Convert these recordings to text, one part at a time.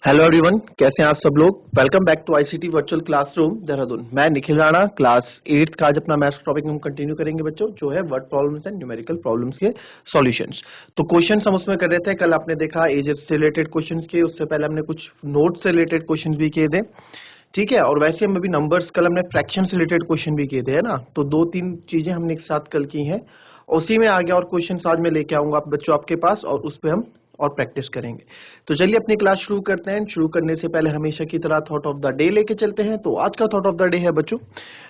Hello everyone, कैसे हैं आप सब लोग। Welcome back to ICT virtual classroom Dehradun. मैं निखिल राणा, क्लास 8 का आज अपना मैथ्स टॉपिक हम कंटिन्यू करेंगे बच्चों, जो है word problems and numerical problems के सॉल्यूशंस। तो क्वेश्चंस हम उसमें कर रहे थे। कल आपने देखा एजेस से रिलेटेड क्वेश्चंस किए, उससे पहले हमने कुछ नोट्स से रिलेटेड क्वेश्चंस भी किए थे, ठीक है। और वैसे हम अभी नंबर्स, कल हमने फ्रैक्शन से रिलेटेड क्वेश्चन भी किए थे, है ना। तो 2-3 चीजें हमने एक साथ कल की हैं, उसी में आ गया और क्वेश्चन आज मैं लेके आऊंगा बच्चों आपके पास, और उस पर हम और प्रैक्टिस करेंगे। तो चलिए अपनी क्लास शुरू करते हैं। शुरू करने से पहले हमेशा की तरह थॉट ऑफ द डे लेके चलते हैं। तो आज का थॉट ऑफ द डे है बच्चों,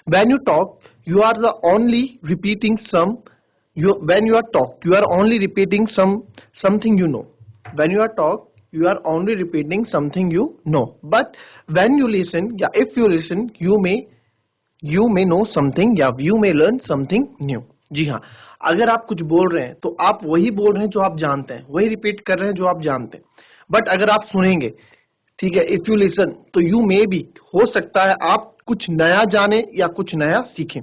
when you talk you are the only repeating some when you are talk you are only repeating something you know. When you are talk you are only repeating something you know, but when you listen, yeah, if you listen you may know something, या you may learn something new. जी हाँ, अगर आप कुछ बोल रहे हैं तो आप वही बोल रहे हैं जो आप जानते हैं, वही रिपीट कर रहे हैं जो आप जानते हैं। बट अगर आप सुनेंगे, ठीक है, इफ यू लिसन, तो यू मे बी, हो सकता है आप कुछ नया जाने या कुछ नया सीखें,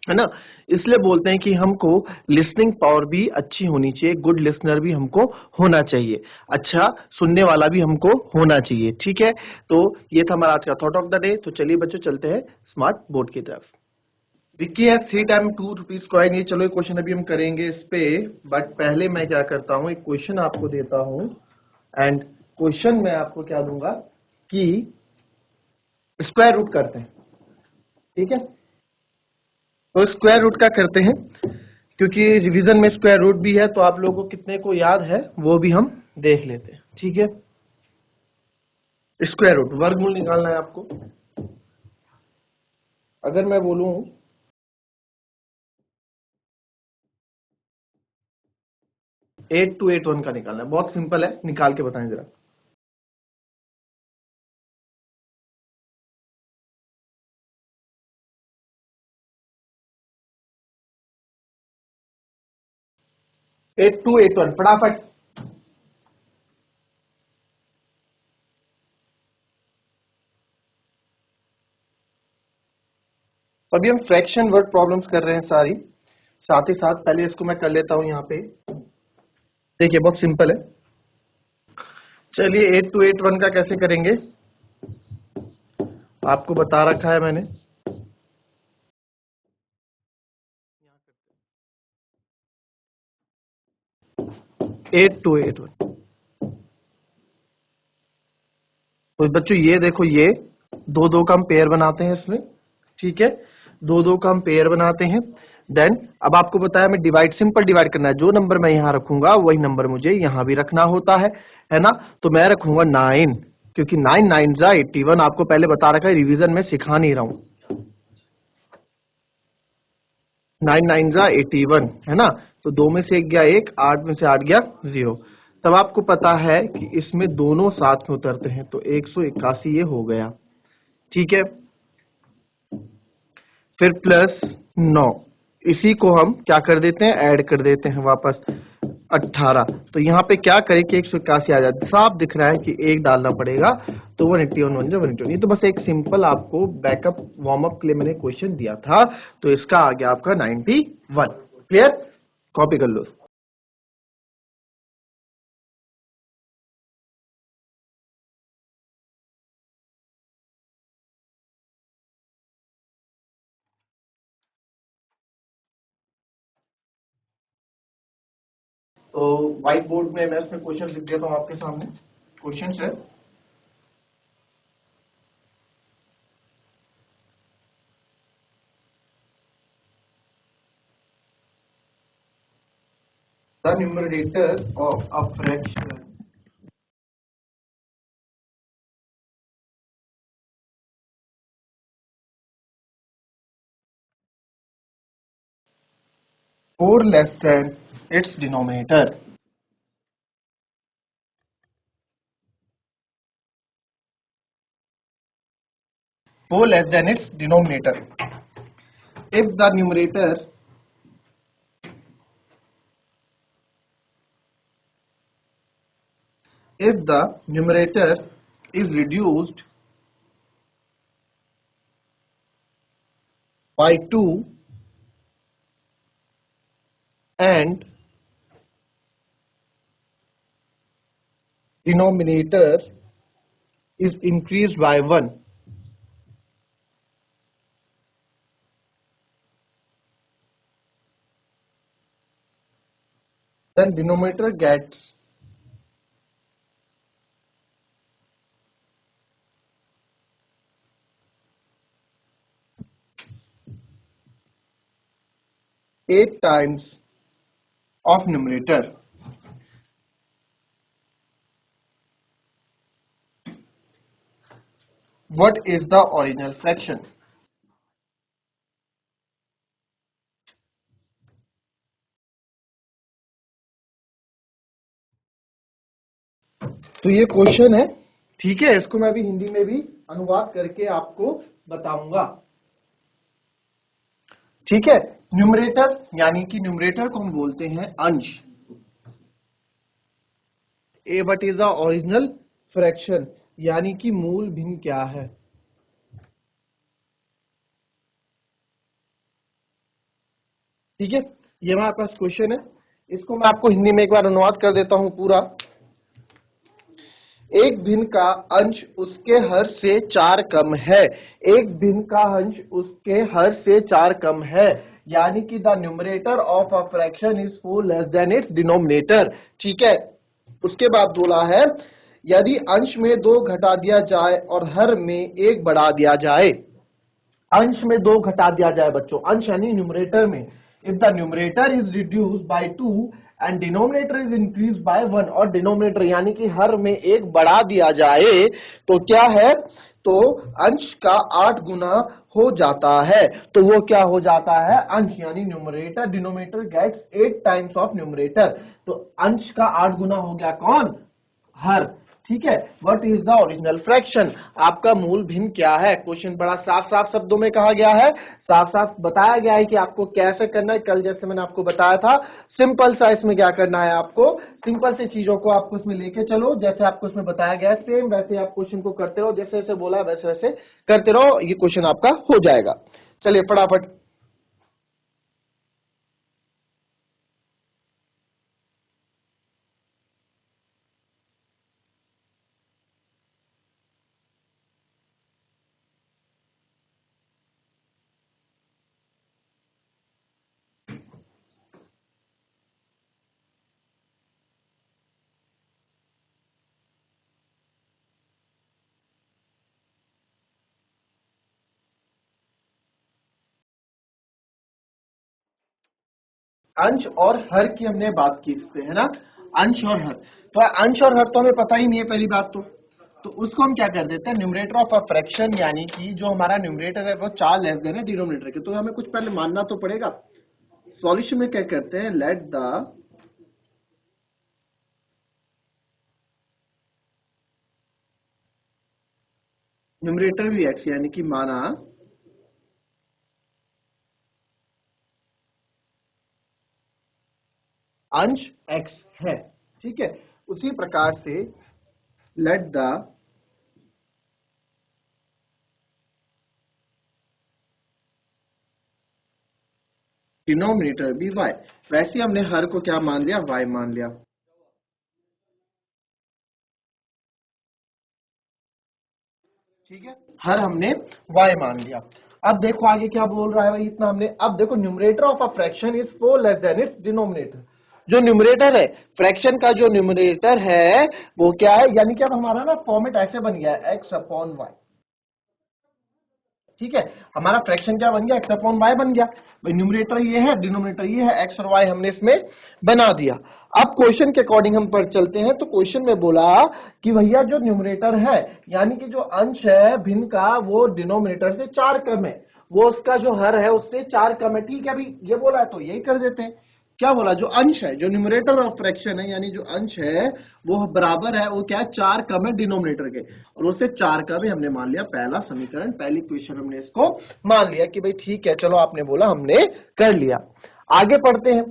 है ना। इसलिए बोलते हैं कि हमको लिसनिंग पावर भी अच्छी होनी चाहिए, गुड लिसनर भी हमको होना चाहिए, अच्छा सुनने वाला भी हमको होना चाहिए, ठीक है। तो ये था हमारा आज का थॉट ऑफ द डे। तो चलिए बच्चों चलते हैं स्मार्ट बोर्ड की तरफ। विक्की है 3 टाइम 2 रुपीज कॉइन। ये चलो एक क्वेश्चन अभी हम करेंगे इस पे, बट पहले मैं क्या करता हूँ, एक क्वेश्चन आपको देता हूँ। एंड क्वेश्चन में आपको क्या दूंगा कि स्क्वायर रूट करते हैं, ठीक है। तो स्क्वायर रूट का करते हैं, क्योंकि रिवीजन में स्क्वायर रूट भी है, तो आप लोगों को कितने को याद है वो भी हम देख लेते हैं, ठीक है। स्क्वायर रूट वर्गमूल निकालना है आपको। अगर मैं बोलूं 8281 का निकालना है, बहुत सिंपल है, निकाल के बताएं जरा। एट टू एट वन फटाफट। अभी हम फ्रैक्शन वर्ड प्रॉब्लम्स कर रहे हैं सारी, साथ ही साथ पहले इसको मैं कर लेता हूं यहाँ पे। देखिए बहुत सिंपल है। चलिए 8281 का कैसे करेंगे, आपको बता रखा है मैंने। 8281, तो बच्चों ये देखो, ये दो दो का हम पेयर बनाते हैं इसमें, ठीक है। दो दो का हम पेयर बनाते हैं। देन अब आपको बताया मैं डिवाइड, सिंपल डिवाइड करना है। जो नंबर मैं यहाँ रखूंगा वही नंबर मुझे यहाँ भी रखना होता है ना। तो मैं रखूंगा 9, क्योंकि 9 9 जा 81, आपको पहले बता रखा है, रिवीजन में सिखा नहीं रहा हूं। 9 9 जा 81, है ना। तो 2 में से 1 गया 1, 8 में से 8 गया 0। तब आपको पता है कि इसमें दोनों साथ में उतरते हैं, तो 181 ये हो गया, ठीक है। फिर प्लस 9, इसी को हम क्या कर देते हैं, ऐड कर देते हैं वापस 18। तो यहाँ पे क्या करें कि 181 आ जाए, साफ दिख रहा है कि एक डालना पड़ेगा, तो 181 1 181। ये तो बस एक सिंपल आपको बैकअप वार्म अप के लिए मैंने क्वेश्चन दिया था। तो इसका आ गया आपका 91। क्लियर, कॉपी कर लो। तो व्हाइट बोर्ड में मैं इसमें क्वेश्चन लिख देता हूँ आपके सामने। क्वेश्चन है, the numerator of a fraction four less than it's denominator. 4 less than its denominator. If the numerator is reduced by 2 and denominator is increased by 1, then denominator gets 8 times of numerator. What is the original fraction? तो ये question है, ठीक है। इसको मैं भी हिंदी में भी अनुवाद करके आपको बताऊंगा, ठीक है। न्यूमरेटर यानी कि न्यूमरेटर को हम बोलते हैं अंश। A what is the original fraction यानी कि मूल भिन्न क्या है। ठीक है, ये हमारे पास क्वेश्चन है। इसको मैं आपको हिंदी में एक बार अनुवाद कर देता हूं पूरा। एक भिन्न का अंश उसके हर से 4 कम है। एक भिन्न का अंश उसके हर से 4 कम है, यानी कि the numerator of a fraction is 4 less than it's denominator. ठीक है, उसके बाद बोला है यदि अंश में 2 घटा दिया जाए और हर में 1 बढ़ा दिया जाए। अंश में 2 घटा दिया जाए बच्चों, अंश यानी न्यूमरेटर में। If the numerator is reduce by 2 and denominator is increase by 1, और डिनोमिनेटर यानी कि हर में 1 बढ़ा दिया जाए तो क्या है, तो अंश का 8 गुना हो जाता है। तो वो क्या हो जाता है, अंश यानी numerator, denominator gets 8 times of numerator. तो अंश का 8 गुना हो गया कौन, हर। ठीक है, what is the original fraction, आपका मूल भिन्न क्या है। क्वेश्चन बड़ा साफ साफ शब्दों में कहा गया है, साफ साफ बताया गया है कि आपको कैसे करना है। कल जैसे मैंने आपको बताया था, सिंपल सा इसमें क्या करना है, आपको सिंपल से चीजों को आपको इसमें लेके चलो, जैसे आपको इसमें बताया गया है सेम वैसे आप क्वेश्चन को करते रहो, जैसे जैसे बोला वैसे वैसे करते रहो, ये क्वेश्चन आपका हो जाएगा। चलिए फटाफट। अंश और हर की हमने बात की इस पे, है ना, अंश और हर। तो अंश और हर तो हमें पता ही नहीं है पहली बात तो उसको हम क्या कर देते हैं, न्यूमरेटर ऑफ अ फ्रैक्शन, यानी कि जो हमारा न्यूमरेटर है वो 4 लेस देन है डिनोमिनेटर के। तो हमें कुछ पहले मानना तो पड़ेगा। सॉल्यूशन में क्या करते हैं, लेट द न्यूमरेटर भी एक्स, यानी कि माना अंश एक्स है। ठीक है, उसी प्रकार से लेट द डिनोमिनेटर भी वाई। वैसे हमने हर को क्या मान लिया, वाई मान लिया। ठीक है, हर हमने y मान लिया। अब देखो आगे क्या बोल रहा है भाई, इतना हमने। अब देखो numerator of a fraction is 4 less than it's denominator. जो न्यूमरेटर है फ्रैक्शन का, जो न्यूमरेटर है वो क्या है, यानी कि अब हमारा ना फॉर्मेट ऐसे बन गया है x अपॉन वाई। ठीक है, हमारा फ्रैक्शन क्या बन गया, एक्स अपॉन वाई बन गया। भाई न्यूमरेटर ये है, डिनोमिनेटर ये है, एक्स और वाई हमने इसमें बना दिया। अब क्वेश्चन के अकॉर्डिंग हम पर चलते हैं। तो क्वेश्चन में बोला कि भैया जो न्यूमरेटर है यानी कि जो अंश है भिन्न का, वो डिनोमिनेटर से 4 कम है, वो उसका जो हर है उससे 4 कम है। ठीक है, अभी ये बोला है तो यही कर देते हैं। क्या बोला, जो अंश है, जो न्यूमरेटर ऑफ फ्रैक्शन है, यानी जो अंश है वो बराबर है, वो क्या है, 4 कम है डिनोमिनेटर के, और उससे 4 का भी हमने मान लिया पहला समीकरण, पहली क्वेश्चन हमने इसको मान लिया कि भाई ठीक है, चलो आपने बोला हमने कर लिया। आगे पढ़ते हैं।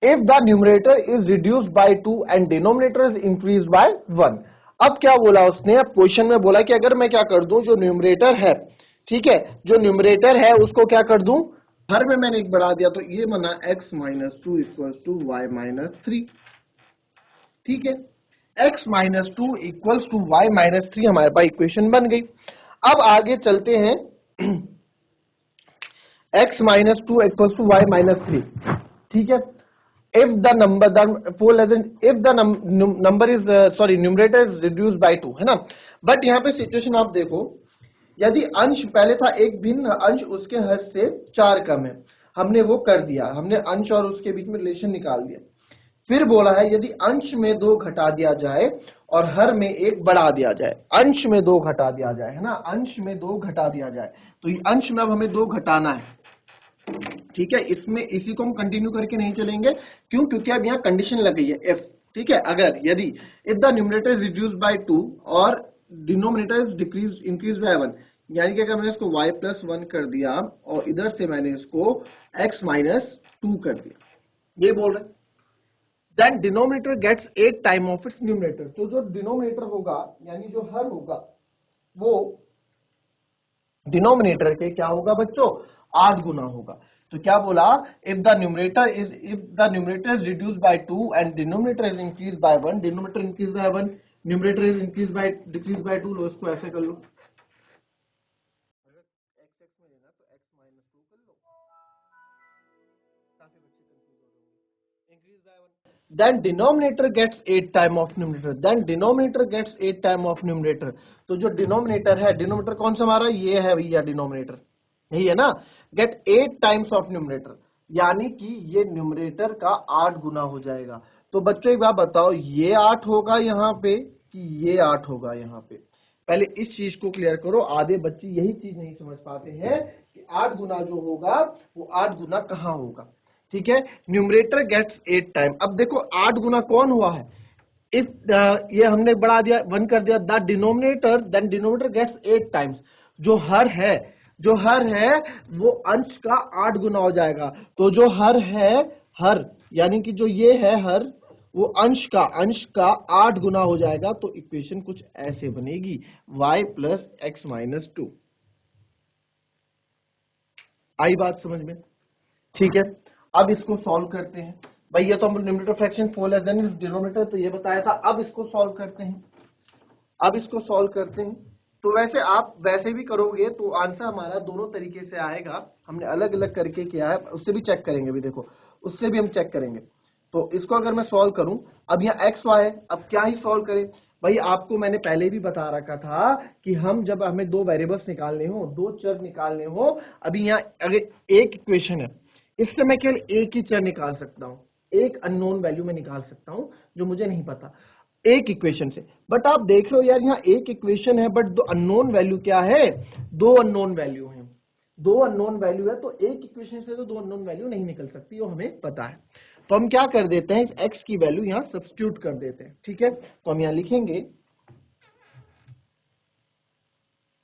If the numerator is reduced by 2 and denominator is increase by 1। अब क्या बोला उसने, अब क्वेश्चन में बोला कि अगर मैं क्या कर दूं, जो न्यूमरेटर है, ठीक है, जो न्यूमरेटर है उसको क्या कर दूं, हर में मैंने एक बढ़ा दिया, तो ये बना x minus 2 equal to Y minus 3। ठीक है, x minus two equals to Y minus three हमारे पास इक्वेशन बन गई। अब आगे चलते हैं x minus two equals to Y minus three, ठीक है। if the number the full as in if the number is sorry numerator is reduced by 2 है ना। बट यहाँ पे सिचुएशन आप देखो, यदि अंश पहले था एक भिन्न अंश उसके हर से 4 कम है, हमने वो कर दिया, हमने अंश और उसके बीच में रिलेशन निकाल दिया। फिर बोला है यदि अंश में 2 घटा दिया जाए और हर में 1 बढ़ा दिया जाए, अंश में 2 घटा दिया जाए है ना, अंश में 2 घटा दिया जाए, तो ये अंश में अब हमें 2 घटाना है, ठीक है। इसमें इसी को हम कंटिन्यू करके नहीं चलेंगे, क्यों? क्योंकि अब यहाँ कंडीशन लग गई है एफ, ठीक है। अगर यदि if the numerator is reduce by 2 और denominator is decrease increase by 1, यानी कि अगर मैंने इसको y प्लस 1 कर दिया और इधर से मैंने इसको x माइनस 2 कर दिया, ये बोल रहे, then denominator gets 8 time of its numerator. तो जो डिनोमिनेटर होगा यानी जो हर होगा वो डिनोमिनेटर के क्या होगा बच्चों? 8 गुना होगा। तो क्या बोला? If the numerator is reduce by 2 and denominator is increase by 1, denominator increase by 1, numerator is increase by decrease by 2, लो इसको ऐसे कर लो, अगर x x में लेना तो x माइनस 2 कर लो, काफी बच्चे कंफ्यूज हो रहे होंगे। Increase by 1, then denominator gets 8 time of numerator, then denominator gets 8 time of numerator. तो जो डिनोमिनेटर है, डिनोमिनेटर कौन सा हमारा? ये है भैया डिनोमिनेटर, यही है ना। गेट 8 टाइम्स ऑफ न्यूमरेटर, यानी कि ये न्यूमरेटर का 8 गुना हो जाएगा। तो बच्चों एक बात बताओ, ये 8 होगा यहाँ पे कि ये 8 होगा यहाँ पे? पहले इस चीज को क्लियर करो, आधे बच्चे यही चीज नहीं समझ पाते हैं कि 8 गुना जो होगा वो 8 गुना कहाँ होगा, ठीक है। Numerator gets 8 time. अब देखो 8 गुना कौन हुआ है? इफ ये हमने बढ़ा दिया 1 कर दिया, the denominator then denominator gets 8 times. जो हर है, जो हर है वो अंश का 8 गुना हो जाएगा। तो जो हर है, हर यानी कि जो ये है हर, वो अंश का 8 गुना हो जाएगा। तो इक्वेशन कुछ ऐसे बनेगी, y प्लस एक्स माइनस 2। आई बात समझ में? ठीक है। अब इसको सॉल्व करते हैं भाई, ये तो हम numerator fraction four less than denominator तो ये बताया था। अब इसको सॉल्व करते हैं, अब इसको सॉल्व करते हैं। तो वैसे आप वैसे भी करोगे तो आंसर हमारा दोनों तरीके से आएगा। हमने अलग अलग करके किया है, उससे भी चेक करेंगे भी, देखो उससे भी हम चेक करेंगे। तो इसको अगर मैं सॉल्व करूं, अब यहाँ एक्स वाई है, अब क्या ही सॉल्व करें भाई? आपको मैंने पहले भी बता रखा था कि हम जब हमें 2 वेरिएबल्स निकालने हो, 2 चर निकालने हो, अभी यहाँ अगर एक इक्वेशन है, इससे मैं केवल एक ही चर निकाल सकता हूं, एक अननोन वैल्यू में निकाल सकता हूं जो मुझे नहीं पता एक इक्वेशन से। बट आप देख लो यार, यहाँ एक इक्वेशन है बट दो अननोन वैल्यू क्या है? 2 अननोन वैल्यू है, 2 अननोन वैल्यू है। तो एक इक्वेशन से तो 2 अननोन वैल्यू नहीं निकल सकती, वो हमें पता है। तो हम क्या कर देते हैं, एक्स की वैल्यू यहाँ सब्स्टिट्यूट कर देते हैं, ठीक है। तो हम यहाँ लिखेंगे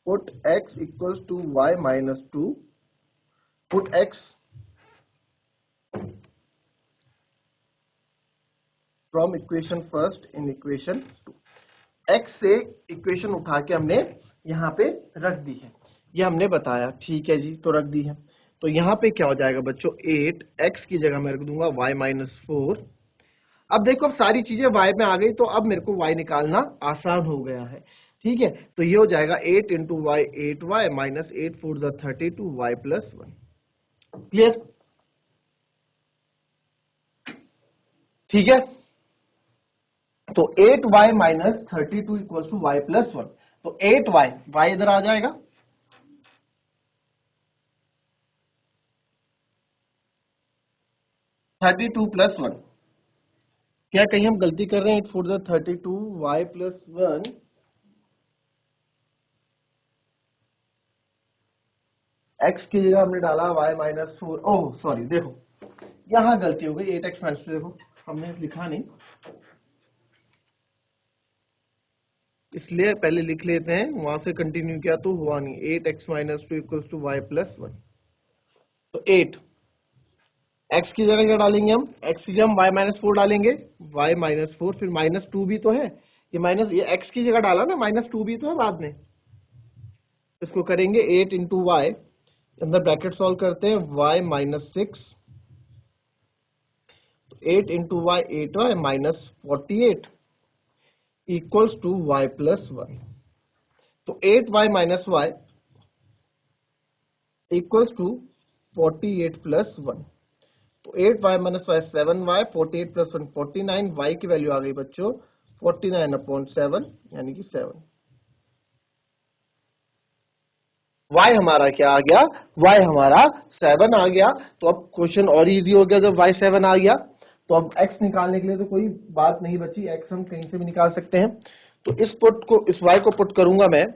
put x equals to y minus 2, put x from equation first in equation 2। x से इक्वेशन उठा के हमने यहाँ पे रख दी है, ये हमने बताया, ठीक है जी। तो रख दी है, तो यहाँ पे क्या हो जाएगा बच्चों? 8, x की जगह मैं रख दूंगा y माइनस 4। अब देखो अब सारी चीजें y में आ गई, तो अब मेरे को y निकालना आसान हो गया है, ठीक है। तो ये हो जाएगा 8 into Y 8y minus 8 4 32 y plus 1। Clear? ठीक है। तो 8y minus 32 equal to Y plus 1। तो 8y, y इधर आ जाएगा, थर्टी टू प्लस 1। क्या कहीं हम गलती कर रहे हैं? 8 4 32 y प्लस 1, x की जगह हमने डाला y माइनस 4। ओह सॉरी, देखो यहां गलती हो गई, 8x माइनस 2, देखो हमने लिखा नहीं, इसलिए पहले लिख लेते हैं, वहां से कंटिन्यू किया तो हुआ नहीं। 8x minus 2 equal to Y plus 1। तो 8 x की जगह क्या डालेंगे हम? x की जगह हम y माइनस 4 डालेंगे, y माइनस 4, फिर माइनस 2 भी तो है, ये माइनस, ये x की जगह डाला ना, माइनस 2 भी तो है बाद में। इसको करेंगे 8 इंटू वाई, अंदर ब्रैकेट सॉल्व करते हैं, y minus 6, 8 into Y 8y minus 48, equals to y plus 1। तो 8y minus Y equals to 48 plus 1। तो 8y minus Y 7y, 48 plus 1 49, y की वैल्यू आ गई बच्चों 49/7 यानी कि 7। y हमारा क्या आ गया, y हमारा 7 आ गया। तो अब क्वेश्चन और इजी हो गया जब y 7 आ गया। तो अब x निकालने के लिए तो कोई बात नहीं बची, x हम कहीं से भी निकाल सकते हैं। तो इस y को पुट करूंगा मैं,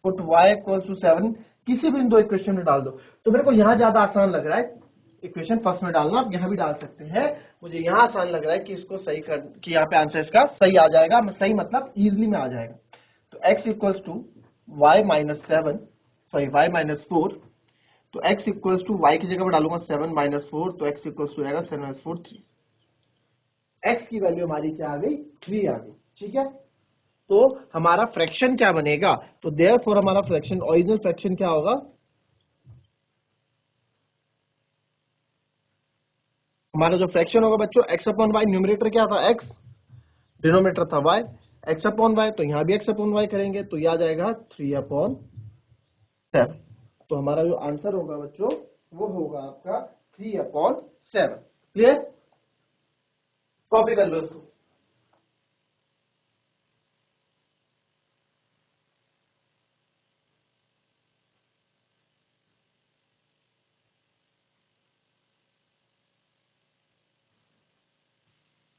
पुट y इक्वल टू 7 किसी भी इन दो इक्वेशन में डाल दो। तो मेरे को यहां ज्यादा आसान लग रहा है इक्वेशन फर्स्ट में डालना, आप यहां भी डाल सकते हैं। मुझे यहां आसान लग रहा है कि इसको सही कर, कि यहाँ पे आंसर इसका सही आ जाएगा, सही मतलब इजिली में आ जाएगा। तो x equals to Y minus 7, sorry Y minus 4। तो x इक्वल्स टू वाई की जगह में डालूंगा 7 माइनस 4, तो x इक्वल्स टू आएगा 7 माइनस 4 3। x की वैल्यू हमारी क्या आ गई, 3 आ गई। ठीक है, तो हमारा फ्रैक्शन क्या बनेगा, तो देयरफॉर हमारा फ्रैक्शन, ओरिजिनल फ्रैक्शन क्या होगा, हमारा जो फ्रैक्शन होगा बच्चों x अपॉन वाई, न्यूमरेटर क्या था x, डिनोमिनेटर था y, x अपॉन वाई, तो यहां भी x अपॉन वाई करेंगे तो यह आ जाएगा 3/7। तो हमारा जो आंसर होगा बच्चों वो होगा आपका 3/7। क्लियर, कॉपी कर लो इसको।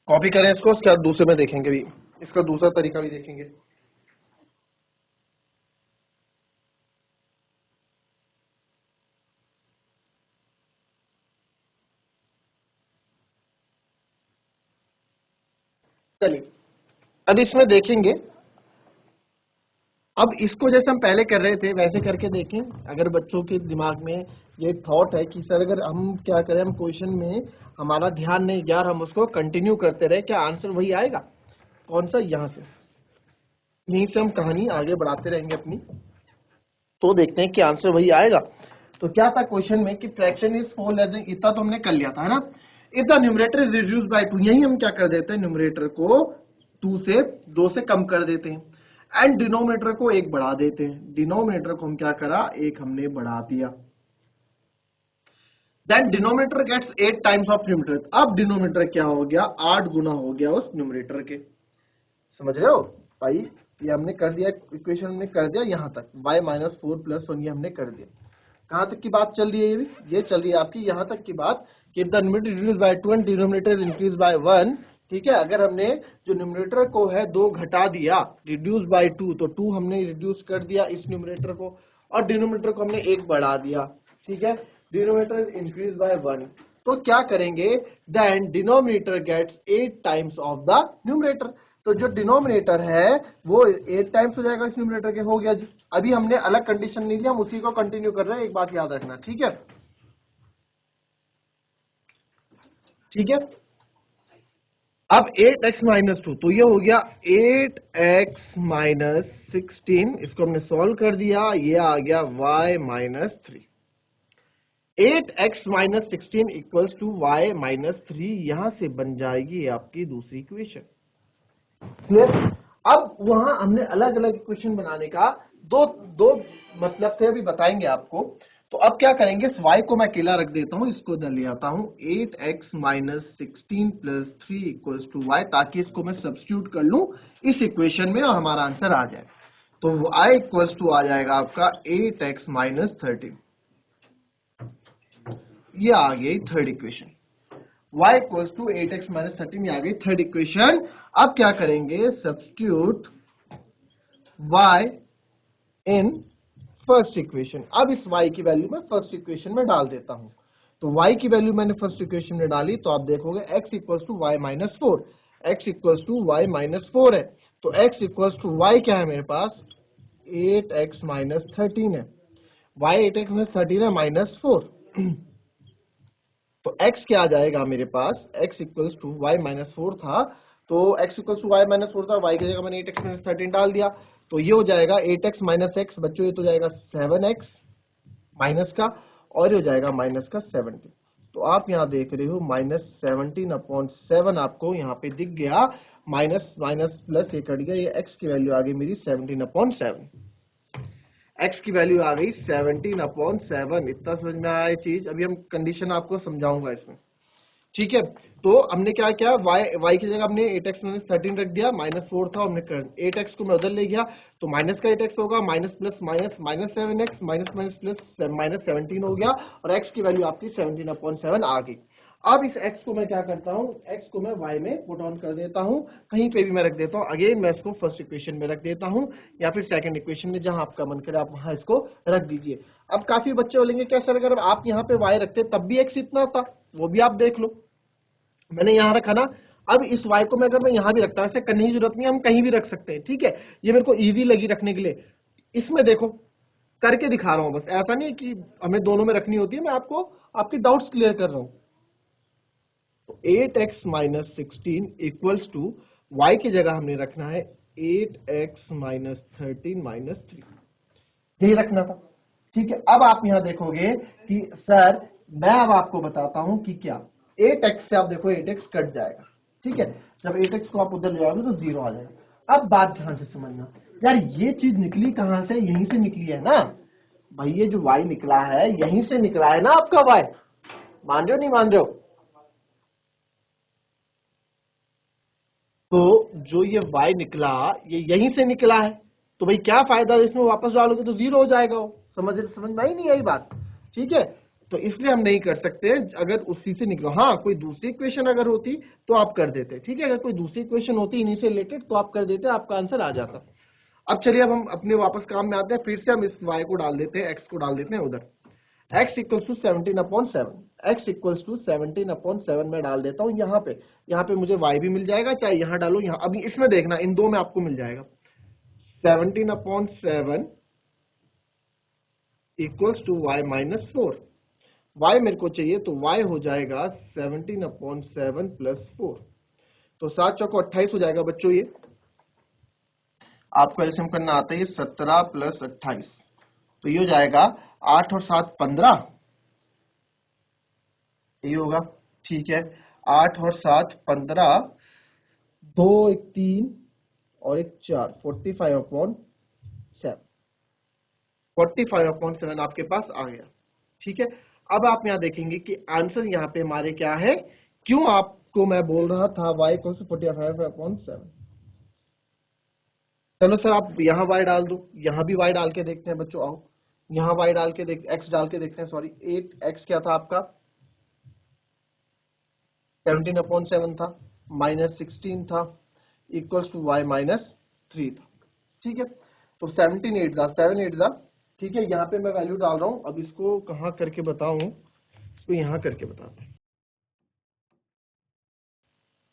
कॉपी करें इसको, उसके बाद दूसरे में देखेंगे भी, इसका दूसरा तरीका भी देखेंगे। चलिए अब इसमें देखेंगे, अब इसको जैसे हम पहले कर रहे थे वैसे करके देखें। अगर बच्चों के दिमाग में ये थॉट है कि सर अगर हम क्या करें, हम क्वेश्चन में हमारा ध्यान नहीं गया, हम उसको कंटिन्यू करते रहे, क्या आंसर वही आएगा, कौन सा, यहां से, यहीं से हम कहानी आगे बढ़ाते रहेंगे अपनी, तो देखते हैं कि आंसर वही आएगा। तो क्या था क्वेश्चन में कि फ्रैक्शन इज 4 लेस देन, इतना तो हमने कर लिया था, है ना। If the numerator is reduced by 2, यही हम क्या कर देते हैं, न्यूमरेटर को 2 से कम कर देते हैं, एंड डिनोमिनेटर को 1 बढ़ा देते हैं। डिनोमिनेटर को हम क्या करा, 1 हमने बढ़ा दिया। Then denominator gets 8 times of numerator. अब डिनोमिनेटर क्या हो गया, 8 गुना हो गया उस न्यूमरेटर के। समझ रहे हो भाई, ये हमने कर दिया, इक्वेशन हमने कर दिया यहां तक, y माइनस 4 प्लस 1 ये हमने कर दिया। कहां तक की बात चल रही है, ये चल रही है आपकी यहां तक की बात कि the numerator reduce by 2 and denominator increase by 1। ठीक है, अगर हमने जो न्यूमरेटर को है 2 घटा दिया, रिड्यूस बाय 2, तो 2 हमने रिड्यूस कर दिया इस न्यूमरेटर को, और डिनोमिनेटर को हमने 1 बढ़ा दिया। ठीक है, डिनोमिनेटर इंक्रीज बाय 1, तो क्या करेंगे, then denominator gets 8 times of the numerator. तो जो डिनोमिनेटर है वो 8 टाइम्स हो जाएगा इस न्यूमरेटर के, हो गया जी। अभी हमने अलग कंडीशन नहीं लिया, हम उसी को कंटिन्यू कर रहे हैं, एक बात याद रखना। ठीक है, ठीक है। अब 8x माइनस 2, तो ये हो गया 8x माइनस 16, इसको हमने सॉल्व कर दिया, ये आ गया y minus 3। 8x minus 16 equals to y minus 3, यहां से बन जाएगी आपकी दूसरी इक्वेशन। क्लियर, अब वहां हमने अलग अलग इक्वेशन बनाने का दो दो मतलब थे, अभी बताएंगे आपको। तो अब क्या करेंगे, इस y को मैं अकेला रख देता हूं, इसको इधर ले आता हूं, 8x minus 16 plus 3 equals to y, ताकि इसको मैं सब्स्टिट्यूट कर लूं इस इक्वेशन में और हमारा आंसर आ जाए। तो y इक्वल्स टू आ जाएगा आपका 8x माइनस 13, ये आ गई third equation. y equals to 8x minus 13, ये आ गई थर्ड इक्वेशन। अब क्या करेंगे, substitute y in first equation. अब इस y की वैल्यू मैं फर्स्ट इक्वेशन में डाल देता हूं। तो y की वैल्यू मैंने फर्स्ट इक्वेशन में डाली, तो आप देखोगे x equals to Y minus 4, x equals to Y minus 4 है। तो x इक्वल्स टू y क्या है मेरे पास, 8x माइनस 13 है, y 8x माइनस 13 है माइनस 4। तो x क्या आ जाएगा मेरे पास, x equals to Y minus 4 था, तो x equals to Y minus 4 था, y की जगह मैंने 8x माइनस 13 डाल दिया, तो ये हो जाएगा 8x माइनस x, बच्चों ये तो जाएगा 7x माइनस का, और ये हो जाएगा माइनस का 70। तो आप यहाँ देख रहे हो -17/7 आपको यहाँ पे दिख गया, माइनस माइनस प्लस ये कट गया, ये x की वैल्यू आ गई मेरी 17/7, x की वैल्यू आ गई 17/7। इतना समझ में आया ये चीज? अभी हम कंडीशन आपको समझाऊंगा इसमें, ठीक है। तो हमने क्या किया, y की जगह हमने 8x माइनस 13 रख दिया, -4 था, हमने 8x को मैं उधर ले गया, तो माइनस का 8x होगा, minus plus minus -7x, minus minus plus -17 हो गया, और x की वैल्यू आपकी 17/7 आ गई। अब इस x को मैं क्या करता हूँ, x को मैं y में पुट ऑन कर देता हूँ, कहीं पे भी मैं रख देता हूँ। अगेन मैं इसको फर्स्ट इक्वेशन में रख देता हूँ, या फिर सेकंड इक्वेशन में, जहां आपका मन करे आप वहां इसको रख दीजिए। अब काफी बच्चे बोलेंगे क्या सर, अगर आप यहाँ पे y रखते तब भी x इतना था, वो भी आप देख लो, मैंने यहां रखा ना। अब इस y को मैं अगर मैं यहां भी रखता हूं, ऐसे करने की जरूरत नहीं, हम कहीं भी रख सकते हैं, ठीक है। ये मेरे को इजी लगी रखने के लिए, इसमें देखो करके दिखा रहा हूं, बस ऐसा नहीं कि हमें दोनों में रखनी होती है, मैं आपको आपके डाउट्स क्लियर कर रहा हूं। तो 8x minus 16 equals to, y की जगह हमने रखना है 8x माइनस 13 माइनस 3, यही रखना था, ठीक है। अब आप यहां देखोगे कि सर मैं अब आपको बताता हूं कि क्या 8x से आप देखो 8x कट जाएगा, ठीक है। जब 8x को आप उधर ले आओगे तो 0 आ जाएगा। अब बात ध्यान से समझना यार, ये चीज निकली कहां से, यहीं से निकली है ना भाई, ये जो y निकला है यहीं से निकला है ना आपका y, मान रहे हो नहीं मान रहे हो? तो जो ये y निकला ये यहीं से निकला है, तो भाई क्या फायदा, इसमें वापस डालोगे तो 0 हो जाएगा वो, समझ में आई नहीं यही बात, ठीक है। तो इसलिए हम नहीं कर सकते, अगर उसी से निकलो। हाँ, कोई दूसरी इक्वेशन अगर होती तो आप कर देते, ठीक है, अगर कोई दूसरी इक्वेशन होती इन्हीं से रिलेटेड तो आप कर देते, आपका आंसर आ जाता। अब चलिए, अब हम अपने वापस काम में आते हैं, फिर से हम इस y को डाल देते हैं, x को डाल देते हैं उधर, x equals to 17/7, x equals to 17/7 में डाल देता हूं यहाँ पे मुझे y भी मिल जाएगा, चाहे यहाँ डालो यहाँ, अभी इसमें देखना इन दो में आपको मिल जाएगा 17/7 equals to y minus 4, y मेरे को चाहिए तो y हो जाएगा 17/7 प्लस 4, तो 7 चौको 28 हो जाएगा बच्चों। ये आपको एलसीएम करना आता है, 17 प्लस 28, तो ये हो जाएगा 8 और 7 15, ये होगा, ठीक है। 8 और 7 15, 2 1 3 और 1 4, 45/7, 45/7 आपके पास आ गया, ठीक है। अब आप यहां देखेंगे कि आंसर यहां पे हमारे क्या है, क्यों आपको मैं बोल रहा था y को 45/7। चलो सर आप यहाँ y डाल दो, यहाँ भी y डाल के देखते हैं बच्चों, आओ यहाँ y डाल के देख, x डाल के देखते हैं, सॉरी 8x क्या था आपका 17/7 था, -16 था, इक्वल्स टू y माइनस 3 था, ठीक है। तो 17 8 था, 7 8 था, ठीक है। यहाँ पे मैं वैल्यू डाल रहा हूँ, अब इसको कहाँ करके बताऊं, इसको यहाँ करके बताते हैं,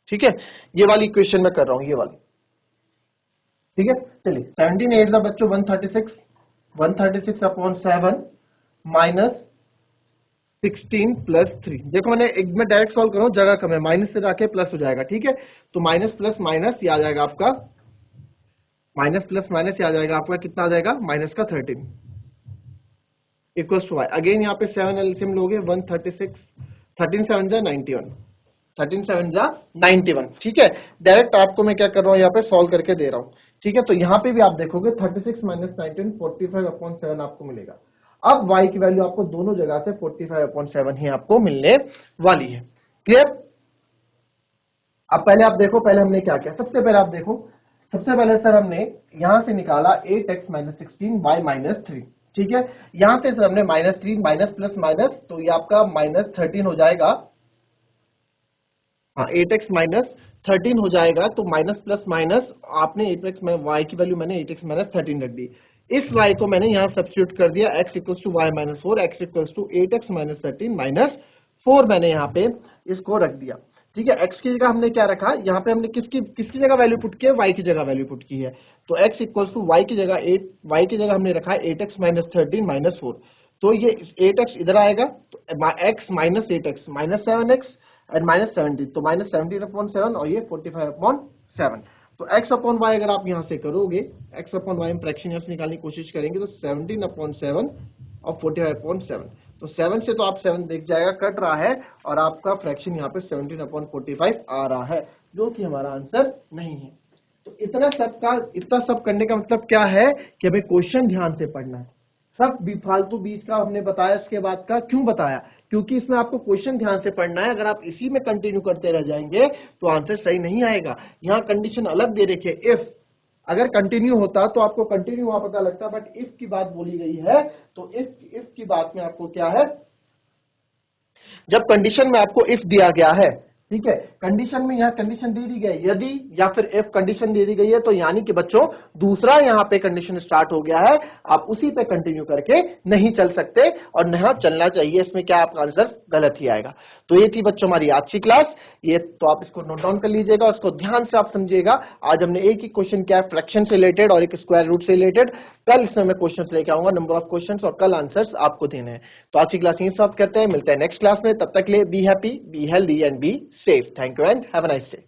ठीक है। ये वाली इक्वेशन में कर रहा हूँ, ये वाली, ठीक है। चलिए 17 8 था बच्चों 136, 136/7 माइनस 16 प्लस 3, देखो मैंने एक में डायरेक्ट सॉल्व कर रहा हूँ, जगह कम है, माइनस से जाके प्लस हो जाएगा, ठीक है। तो माइनस प्लस माइनस ये आ जाएगा आपका, माइनस प्लस माइनस ये आ जाएगा आपका, कितना आ जाएगा माइनस का 13 इक्वल्स टू वाई। अगेन यहाँ पे 7 एलसीएम लोगे, 136, 13 7 जा 91, 13 7 जा 91, ठीक है। डायरेक्ट आपको मैं क्या कर रहा हूँ, यहाँ पे सॉल्व करके दे रहा हूँ, ठीक है। तो यहाँ पे भी आप देखोगे 36 माइनस 19 45/7 आपको मिलेगा। अब y की वैल्यू आपको दोनों जगह से 45/7 ही आपको मिलने वाली है, क्लियर। अब पहले आप देखो, पहले हमने क्या किया, सबसे पहले आप देखो, सबसे पहले सर हमने यहां से निकाला 8x माइनस 16 y माइनस 3, ठीक है। यहां से सर हमने -3 माइनस प्लस माइनस, तो ये आपका -13 हो जाएगा, हाँ 8x माइनस 13 हो जाएगा, तो माइनस प्लस माइनस आपने 8x में y की वैल्यू मैंने 8x माइनस 13 रख दी, इस y को मैंने यहां सब्स्टिट्यूट कर दिया, x equals to y minus 4, x equals to 8x minus 13 minus 4 मैंने यहाँ पे इसको रख दिया, ठीक है। x की जगह हमने क्या रखा, यहाँ पे हमने किसकी जगह वैल्यू पुट की है, y की जगह वैल्यू पुट की है, तो x इक्वल्स टू y की जगह 8, y की जगह हमने रखा है 8x माइनस 13 माइनस 4, तो ये 8x इधर आएगा, तो x minus 8x minus 7x and minus 70, तो माइनस 17/7 और ये 45/7, तो x अपॉन वाई अगर आप यहां से करोगे, x अपॉन वाई में फ्रैक्शन यहां से निकालने की कोशिश करेंगे, तो 17/7 और 45/7, तो 7 से तो आप 7 दिख जाएगा, कट रहा है, और आपका फ्रैक्शन यहाँ पे 17/45 आ रहा है, जो कि हमारा आंसर नहीं है। तो इतना सब करने का मतलब क्या है कि हमें क्वेश्चन ध्यान से पढ़ना है। सब फालतू बीच का हमने बताया, इसके बाद का क्यों बताया, क्योंकि इसमें आपको क्वेश्चन ध्यान से पढ़ना है। अगर आप इसी में कंटिन्यू करते रह जाएंगे तो आंसर सही नहीं आएगा। यहाँ कंडीशन अलग दे रखी है, इफ, अगर कंटिन्यू होता तो आपको कंटिन्यू वहां पता लगता, बट इफ की बात बोली गई है, तो इफ की बात में आपको क्या है, जब कंडीशन में आपको इफ दिया गया है, ठीक है, कंडीशन में यहाँ कंडीशन दे दी गई यदि, या फिर इफ कंडीशन दे दी गई है, तो यानी कि बच्चों दूसरा यहाँ पे कंडीशन स्टार्ट हो गया है, आप उसी पे कंटिन्यू करके नहीं चल सकते, और नहीं चलना चाहिए, इसमें क्या आपका आंसर गलत ही आएगा। तो ये थी बच्चों हमारी आज की क्लास, ये तो आप इसको नोट डाउन कर लीजिएगा, उसको ध्यान से आप समझिएगा। आज हमने एक ही क्वेश्चन किया है फ्रैक्शन से रिलेटेड और एक स्क्वायर रूट से रिलेटेड। कल इसमें मैं क्वेश्चन लेके आऊंगा, नंबर ऑफ क्वेश्चन, और कल आंसर्स आपको देने हैं। तो आज की क्लास यहीं समाप्त करते हैं, मिलते हैं नेक्स्ट क्लास में। तब तक के लिए be happy, be healthy and be safe. Thank you and have a nice day.